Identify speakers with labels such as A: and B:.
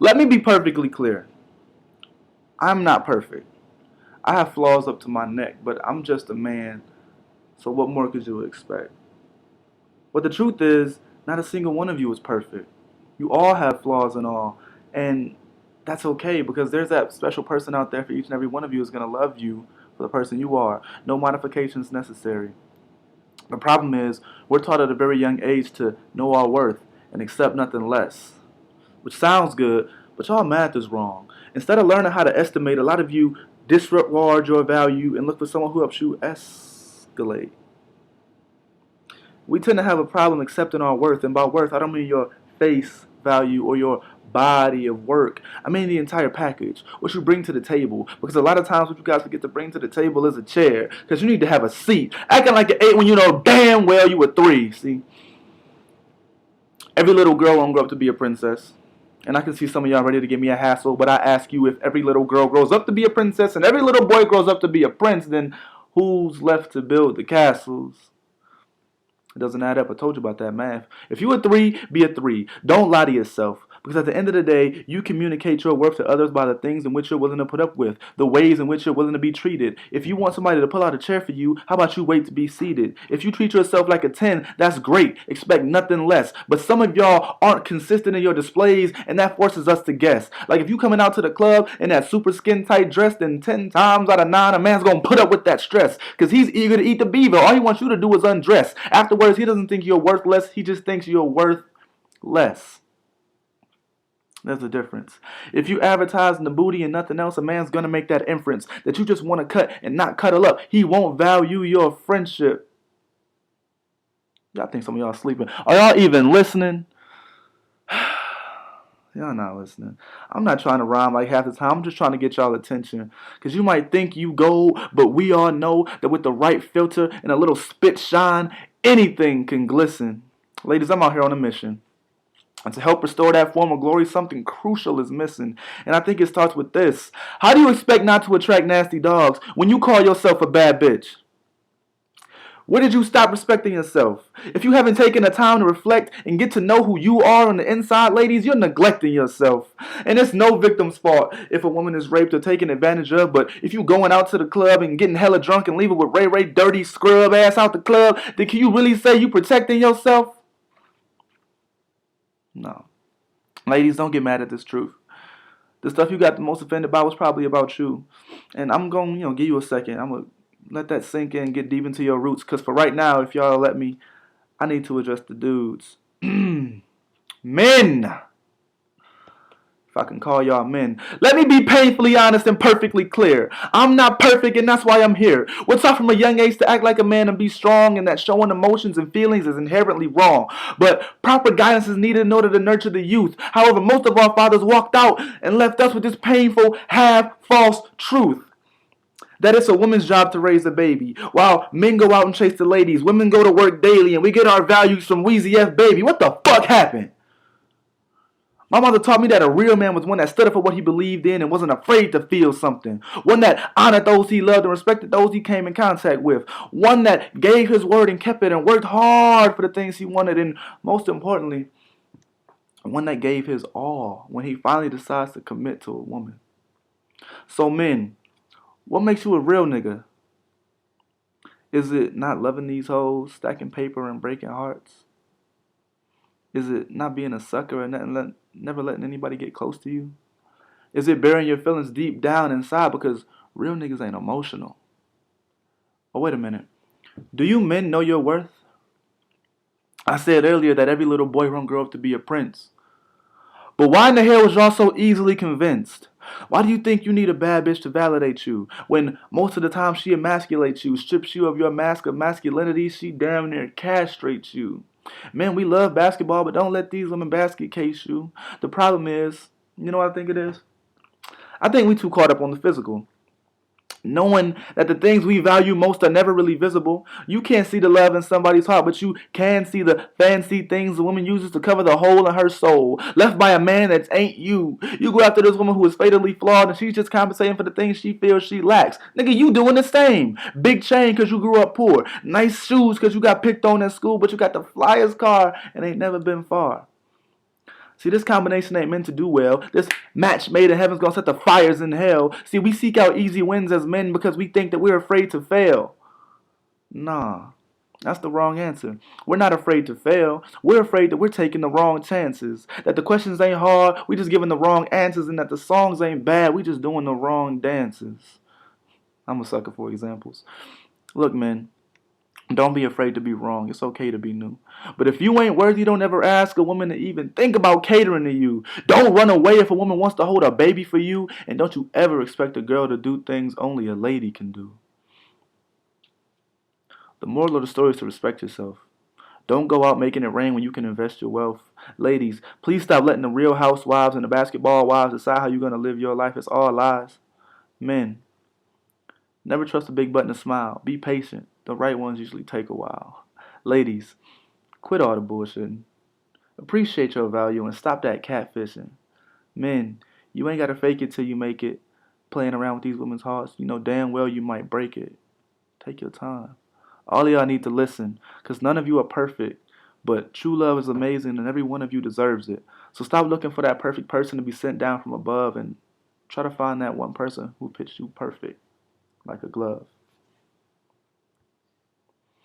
A: Let me be perfectly clear. I'm not perfect. I have flaws up to my neck, but I'm just a man, so what more could you expect? But the truth is, not a single one of you is perfect. You all have flaws and all, and that's okay because there's that special person out there for each and every one of you who's going to love you for the person you are. No modifications necessary. The problem is, we're taught at a very young age to know our worth and accept nothing less. Which sounds good, but y'all math is wrong. Instead of learning how to estimate, a lot of you disregard your value and look for someone who helps you escalate. We tend to have a problem accepting our worth, and by worth, I don't mean your face value or your body of work. I mean the entire package, what you bring to the table. Because a lot of times what you guys forget to bring to the table is a chair, because you need to have a seat. Acting like you're 8 when you know damn well you were 3. See, every little girl won't grow up to be a princess. And I can see some of y'all ready to give me a hassle, but I ask you, if every little girl grows up to be a princess and every little boy grows up to be a prince, then who's left to build the castles? It doesn't add up. I told you about that math. If you a 3, be a 3. Don't lie to yourself. Because at the end of the day, you communicate your worth to others by the things in which you're willing to put up with, the ways in which you're willing to be treated. If you want somebody to pull out a chair for you, how about you wait to be seated? If you treat yourself like a 10, that's great. Expect nothing less. But some of y'all aren't consistent in your displays, and that forces us to guess. Like if you coming out to the club in that super skin tight dress, then 10 times out of 9, a man's gonna put up with that stress because he's eager to eat the beaver. All he wants you to do is undress. Afterwards, he doesn't think you're worthless. He just thinks you're worth less. There's a difference. If you advertise in the booty and nothing else, a man's gonna make that inference that you just want to cut and not cuddle up. He won't value your friendship. Y'all think some of y'all sleeping. Are y'all even listening? Y'all not listening. I'm not trying to rhyme like half the time. I'm just trying to get y'all attention. Because you might think you gold, but we all know that with the right filter and a little spit shine, anything can glisten. Ladies, I'm out here on a mission. And to help restore that form of glory, something crucial is missing. And I think it starts with this. How do you expect not to attract nasty dogs when you call yourself a bad bitch? Where did you stop respecting yourself? If you haven't taken the time to reflect and get to know who you are on the inside, ladies, you're neglecting yourself. And it's no victim's fault if a woman is raped or taken advantage of, but if you going out to the club and getting hella drunk and leaving with Ray Ray dirty scrub ass out the club, then can you really say you protecting yourself? No. Ladies, don't get mad at this truth. The stuff you got the most offended by was probably about you. And I'm going to give you a second. I'm going to let that sink in and get deep into your roots. Because for right now, if y'all let me, I need to address the dudes. Men! If I can call y'all men. Let me be painfully honest and perfectly clear. I'm not perfect and that's why I'm here. We're taught from a young age to act like a man and be strong, and that showing emotions and feelings is inherently wrong. But proper guidance is needed in order to nurture the youth. However, most of our fathers walked out and left us with this painful, half-false truth. That it's a woman's job to raise a baby. While men go out and chase the ladies, women go to work daily, and we get our values from Weezy F Baby. What the fuck happened? My mother taught me that a real man was one that stood up for what he believed in and wasn't afraid to feel something. One that honored those he loved and respected those he came in contact with. One that gave his word and kept it and worked hard for the things he wanted. And most importantly, one that gave his all when he finally decides to commit to a woman. So men, what makes you a real nigga? Is it not loving these hoes, stacking paper and breaking hearts? Is it not being a sucker and never letting anybody get close to you? Is it burying your feelings deep down inside because real niggas ain't emotional? Oh, wait a minute. Do you men know your worth? I said earlier that every little boy won't grow up to be a prince. But why in the hell was y'all so easily convinced? Why do you think you need a bad bitch to validate you when most of the time she emasculates you, strips you of your mask of masculinity, she damn near castrates you? Man, we love basketball, but don't let these women basket case you. The problem is, you know what I think it is? I think we too caught up on the physical. Knowing that the things we value most are never really visible. You can't see the love in somebody's heart, but you can see the fancy things the woman uses to cover the hole in her soul, left by a man that ain't you. You go after this woman who is fatally flawed and she's just compensating for the things she feels she lacks. Nigga, you doing the same. Big chain because you grew up poor. Nice shoes because you got picked on at school, but you got the flyest car and ain't never been far. See, this combination ain't meant to do well. This match made in heaven's gonna set the fires in hell. See, we seek out easy wins as men because we think that we're afraid to fail. Nah, that's the wrong answer. We're not afraid to fail. We're afraid that we're taking the wrong chances. That the questions ain't hard, we just giving the wrong answers, and that the songs ain't bad, we just doing the wrong dances. I'm a sucker for examples. Look, man, don't be afraid to be wrong. It's okay to be new. But if you ain't worthy, don't ever ask a woman to even think about catering to you. Don't run away if a woman wants to hold a baby for you. And don't you ever expect a girl to do things only a lady can do. The moral of the story is to respect yourself. Don't go out making it rain when you can invest your wealth. Ladies, please stop letting the real housewives and the basketball wives decide how you're going to live your life. It's all lies. Men, never trust a big button to smile. Be patient. The right ones usually take a while. Ladies, quit all the bullshitting. Appreciate your value and stop that catfishing. Men, you ain't got to fake it till you make it. Playing around with these women's hearts, you know damn well you might break it. Take your time. All of y'all need to listen, because none of you are perfect. But true love is amazing, and every one of you deserves it. So stop looking for that perfect person to be sent down from above and try to find that one person who fits you perfect, like a glove.